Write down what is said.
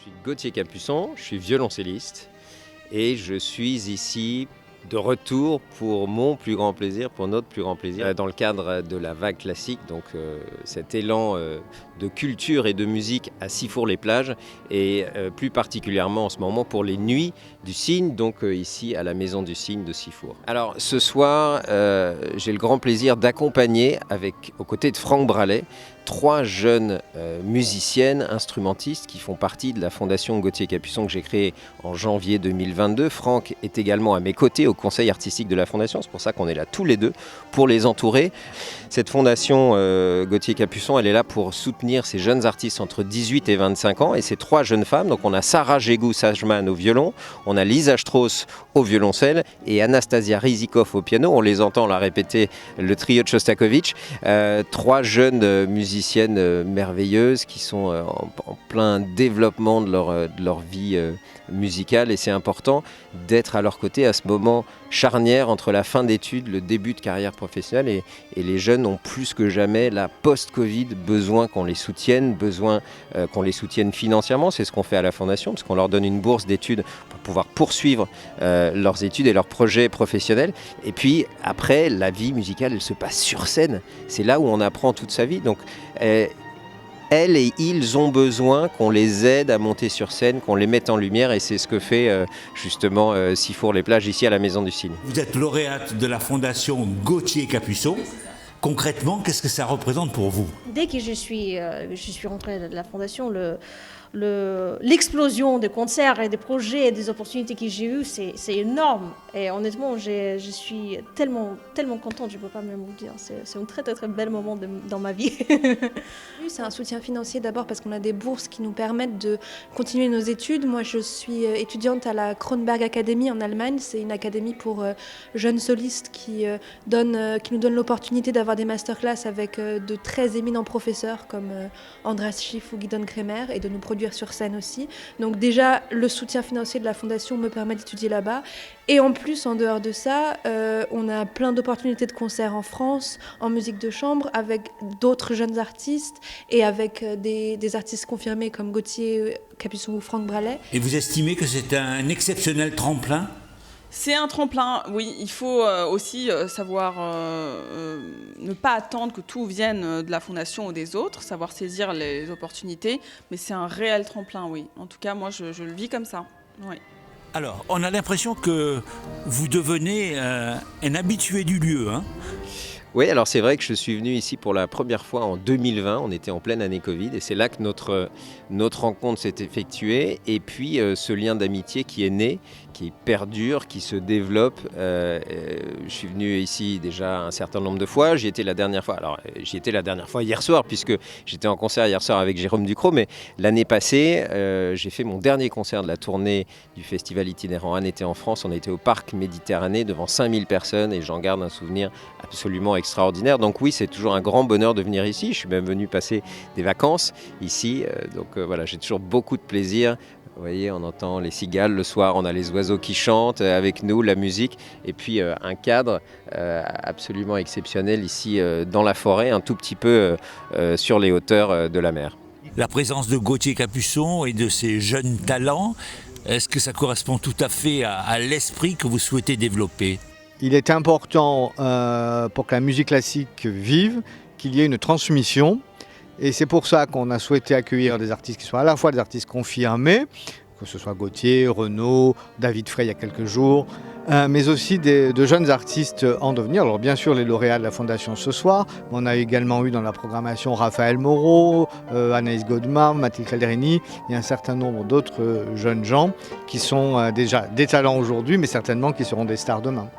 suis Gauthier Capuçon, je suis violoncelliste et je suis ici de retour pour mon plus grand plaisir, pour notre plus grand plaisir, dans le cadre de la vague classique, donc cet élan de culture et de musique à Sifour-les-Plages et plus particulièrement en ce moment pour les Nuits du Cygne, donc ici à la Maison du Cygne de Sifour. Alors ce soir, j'ai le grand plaisir d'accompagner aux côtés de Franck Bralet, 3 jeunes musiciennes, instrumentistes qui font partie de la fondation Gauthier Capuçon que j'ai créée en janvier 2022. Franck est également à mes côtés au conseil artistique de la fondation, c'est pour ça qu'on est là tous les deux pour les entourer. Cette fondation Gauthier Capuçon, elle est là pour soutenir ces jeunes artistes entre 18 et 25 ans et ces 3 jeunes femmes. Donc on a Sarah Jégou-Sajman au violon, on a Lisa Strauss au violoncelle et Anastasia Rizikov au piano. On les entend la répéter le trio de Shostakovich. 3 jeunes musiciennes merveilleuses qui sont en plein développement de leur vie musicale et c'est important d'être à leur côté à ce moment charnière entre la fin d'études, le début de carrière professionnelle et les jeunes ont plus que jamais, la post-Covid, besoin qu'on les soutienne, besoin qu'on les soutienne financièrement. C'est ce qu'on fait à la Fondation parce qu'on leur donne une bourse d'études pour pouvoir poursuivre leurs études et leurs projets professionnels. Et puis après, la vie musicale, elle se passe sur scène. C'est là où on apprend toute sa vie. Donc, elles et ils ont besoin qu'on les aide à monter sur scène, qu'on les mette en lumière et c'est ce que fait justement Sifour-les-Plages ici à la Maison du Cygne. Vous êtes lauréate de la fondation Gauthier Capuçon. Concrètement, qu'est-ce que ça représente pour vous? Dès que je suis rentrée de la fondation, l'explosion des concerts et des projets et des opportunités que j'ai eues, c'est énorme. Et honnêtement, je suis tellement contente, je ne peux pas même vous dire. C'est un très, très, très bel moment dans ma vie. C'est un soutien financier d'abord parce qu'on a des bourses qui nous permettent de continuer nos études. Moi, je suis étudiante à la Kronberg Academy en Allemagne. C'est une académie pour jeunes solistes qui nous donne l'opportunité d'avoir des masterclass avec de très éminents professeurs comme Andras Schiff ou Gidon Kremer et de nous produire sur scène aussi. Donc déjà, le soutien financier de la Fondation me permet d'étudier là-bas. Et en plus, en dehors de ça, on a plein d'opportunités de concerts en France, en musique de chambre, avec d'autres jeunes artistes et avec des artistes confirmés comme Gauthier Capuçon ou Franck Bralet. Et vous estimez que c'est un exceptionnel tremplin ? C'est un tremplin, oui. Il faut aussi savoir ne pas attendre que tout vienne de la Fondation ou des autres, savoir saisir les opportunités. Mais c'est un réel tremplin, oui. En tout cas, moi, je le vis comme ça. Oui. Alors, on a l'impression que vous devenez un habitué du lieu, hein ? Oui, alors c'est vrai que je suis venu ici pour la première fois en 2020, on était en pleine année Covid et c'est là que notre rencontre s'est effectuée et puis ce lien d'amitié qui est né, qui perdure, qui se développe. Je suis venu ici déjà un certain nombre de fois, j'y étais la dernière fois hier soir puisque j'étais en concert hier soir avec Jérôme Ducrot, mais l'année passée j'ai fait mon dernier concert de la tournée du festival itinérant Un été en France, on était au Parc Méditerranée devant 5000 personnes et j'en garde un souvenir absolument extraordinaire. Donc oui, c'est toujours un grand bonheur de venir ici. Je suis même venu passer des vacances ici. Donc voilà, j'ai toujours beaucoup de plaisir. Vous voyez, on entend les cigales le soir, on a les oiseaux qui chantent avec nous, la musique. Et puis un cadre absolument exceptionnel ici dans la forêt, un tout petit peu sur les hauteurs de la mer. La présence de Gauthier Capuçon et de ses jeunes talents, est-ce que ça correspond tout à fait à l'esprit que vous souhaitez développer ? Il est important pour que la musique classique vive, qu'il y ait une transmission. Et c'est pour ça qu'on a souhaité accueillir des artistes qui soient à la fois des artistes confirmés, que ce soit Gauthier, Renaud, David Frey il y a quelques jours, mais aussi de jeunes artistes en devenir. Alors bien sûr les lauréats de la Fondation ce soir, mais on a également eu dans la programmation Raphaël Moreau, Anaïs Godemar, Mathilde Calderini et un certain nombre d'autres jeunes gens qui sont déjà des talents aujourd'hui, mais certainement qui seront des stars demain.